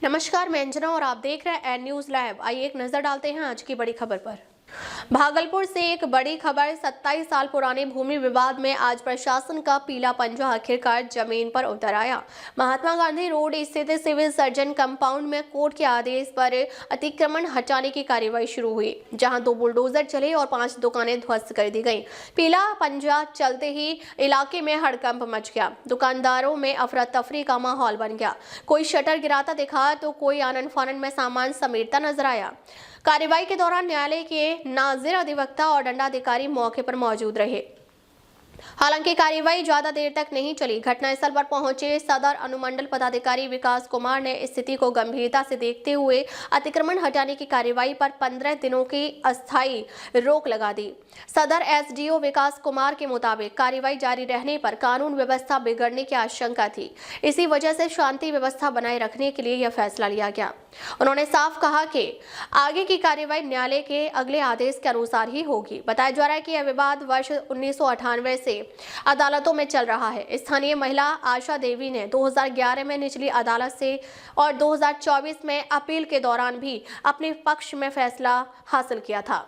नमस्कार, मैं अंजना और आप देख रहे हैं एन न्यूज लाइव। आइए एक नजर डालते हैं आज की बड़ी खबर पर। भागलपुर से एक बड़ी खबर। 27 साल पुराने भूमि विवाद में आज प्रशासन का पीला पंजा आखिरकार जमीन पर उतर आया। महात्मा गांधी रोड स्थित सिविल सर्जन कंपाउंड में कोर्ट के आदेश पर अतिक्रमण हटाने की कार्रवाई शुरू हुई, जहां 2 बुलडोजर चले और 5 दुकानें ध्वस्त कर दी गईं। पीला पंजा चलते ही इलाके में हड़कंप मच गया। दुकानदारों में अफरा तफरी का माहौल बन गया। कोई शटर गिराता दिखा तो कोई आनन फानन में सामान समेटता नजर आया। कार्रवाई के दौरान न्यायालय के नाजिर अधिवक्ता और दंडाधिकारी मौके पर मौजूद रहे। हालांकि कार्रवाई ज्यादा देर तक नहीं चली। घटनास्थल पर पहुंचे सदर अनुमंडल पदाधिकारी विकास कुमार ने स्थिति को गंभीरता से देखते हुए अतिक्रमण हटाने की कार्रवाई पर 15 दिनों की अस्थायी रोक लगा दी। सदर एसडीओ विकास कुमार के मुताबिक कार्रवाई जारी रहने पर कानून व्यवस्था बिगड़ने की आशंका थी। इसी वजह से शांति व्यवस्था बनाए रखने के लिए यह फैसला लिया गया। उन्होंने साफ कहा कि आगे की कार्रवाई न्यायालय के अगले आदेश के अनुसार ही होगी। बताया जा रहा है कि यह विवाद वर्ष 1998 से अदालतों में चल रहा है। स्थानीय महिला आशा देवी ने 2011 में निचली अदालत से और 2024 में अपील के दौरान भी अपने पक्ष में फैसला हासिल किया था।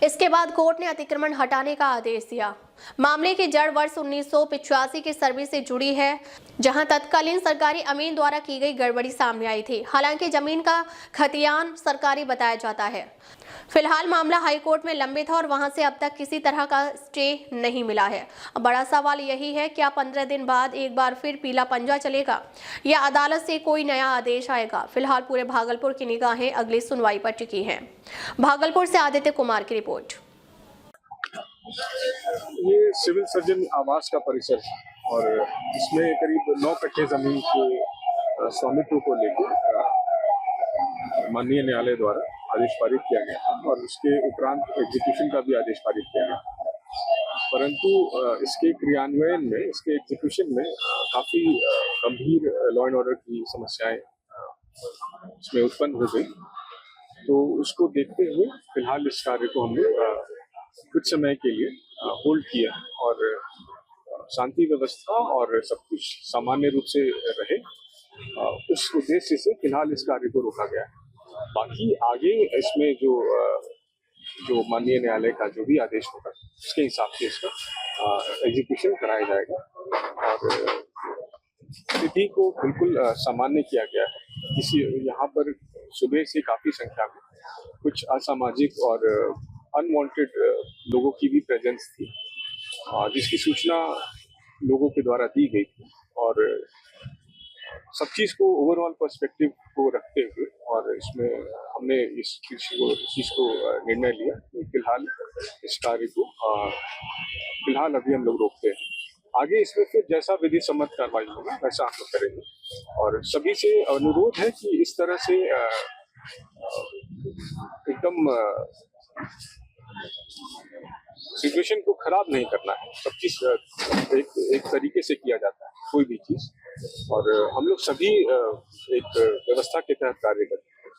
इसके बाद कोर्ट ने अतिक्रमण हटाने का आदेश दिया। मामले की जड़ वर्ष 1985 के सर्वे से जुड़ी है, जहां तत्कालीन सरकारी अमीन द्वारा की गई गड़बड़ी सामने आई थी। हालांकि जमीन का खतियान सरकारी बताया जाता है। फिलहाल मामला हाईकोर्ट में लंबित है और वहां से अब तक किसी तरह का स्टे नहीं मिला है। बड़ा सवाल यही है, क्या 15 दिन बाद एक बार फिर पीला पंजा चलेगा या अदालत से कोई नया आदेश आएगा? फिलहाल पूरे भागलपुर की निगाहें अगली सुनवाई पर टिकी हैं। भागलपुर से आदित्य कुमार की रिपोर्ट। ये सिविल सर्जन आवास का परिसर है और इसमें करीब 9 कट्ठे जमीन के स्वामित्व को लेकर माननीय न्यायालय द्वारा आदेश पारित किया गया और उसके उपरांत एग्जीक्यूशन का भी आदेश पारित किया गया। परंतु इसके क्रियान्वयन में, इसके एग्जीक्यूशन में काफी गंभीर लॉ एंड ऑर्डर की समस्याएं इसमें उत्पन्न हो गई। तो उसको देखते हुए फिलहाल इस कार्य को हमने कुछ समय के लिए होल्ड किया और शांति व्यवस्था और सब कुछ सामान्य रूप से रहे, उस उद्देश्य से फिलहाल इस कार्य को रोका गया है। बाकी आगे इसमें जो माननीय न्यायालय का जो भी आदेश होगा उसके हिसाब से इसका एग्जीक्यूशन कराया जाएगा और स्थिति को बिल्कुल सामान्य किया गया है। किसी यहाँ पर सुबह से काफी संख्या में कुछ असामाजिक और अनवांटेड लोगों की भी प्रेजेंस थी, जिसकी सूचना लोगों के द्वारा दी गई थी और सब चीज को ओवरऑल पर्सपेक्टिव को रखते हुए और इसमें हमने इस चीज को निर्णय लिया कि फिलहाल इस कार्य को फिलहाल अभी हम लोग रोकते हैं। आगे इसमें फिर जैसा विधि सम्मत कार्रवाई होगा वैसा हम लोग करेंगे और सभी से अनुरोध है कि इस तरह से एकदम सिचुएशन को खराब नहीं करना है। सब चीज एक तरीके से किया जाता है, कोई भी चीज, और हम लोग सभी एक व्यवस्था के तहत कार्य करते हैं।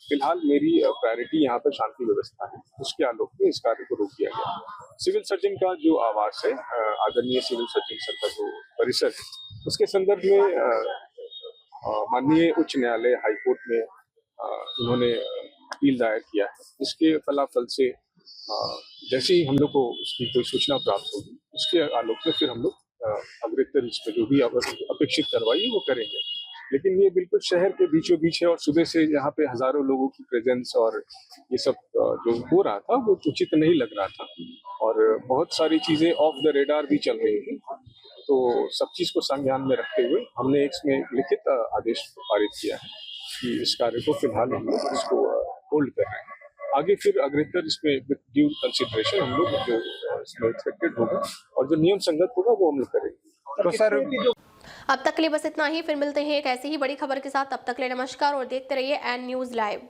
फिलहाल मेरी प्रायोरिटी यहाँ पर शांति व्यवस्था है, उसके आलोक में इस कार्य को रोक दिया गया। सिविल सर्जन का जो आवास है, आदरणीय सिविल सर्जन सर का जो परिसर है, उसके संदर्भ में माननीय उच्च न्यायालय हाईकोर्ट में उन्होंने अपील दायर किया है। इसके फलाफल से जैसे ही हम लोग को उसकी कोई सूचना प्राप्त होगी उसके आलोक में फिर हम लोग अग्रतर इस पर जो भी अपेक्षित कार्रवाई है वो करेंगे। लेकिन ये बिल्कुल शहर के बीचों बीच है और सुबह से यहाँ पे हजारों लोगों की प्रेजेंस और ये सब जो हो रहा था वो उचित नहीं लग रहा था और बहुत सारी चीजें ऑफ द रेडार भी चल रही थी। तो सब चीज को संज्ञान में रखते हुए हमने इसमें लिखित आदेश पारित किया है कि इस कार्य को फिलहाल हम लोग इसको होल्ड कर रहे हैं। आगे फिर अग्रतर इसमें ड्यू कंसिडरेशन हम लोग जो इसमें एक्सपेक्टेड होगा और जो नियम संगत होगा वो हम लोग करेंगे। तो सर अब तक के लिए बस इतना ही। फिर मिलते हैं एक ऐसी ही बड़ी खबर के साथ। तब तक के लिए नमस्कार और देखते रहिए एन न्यूज लाइव।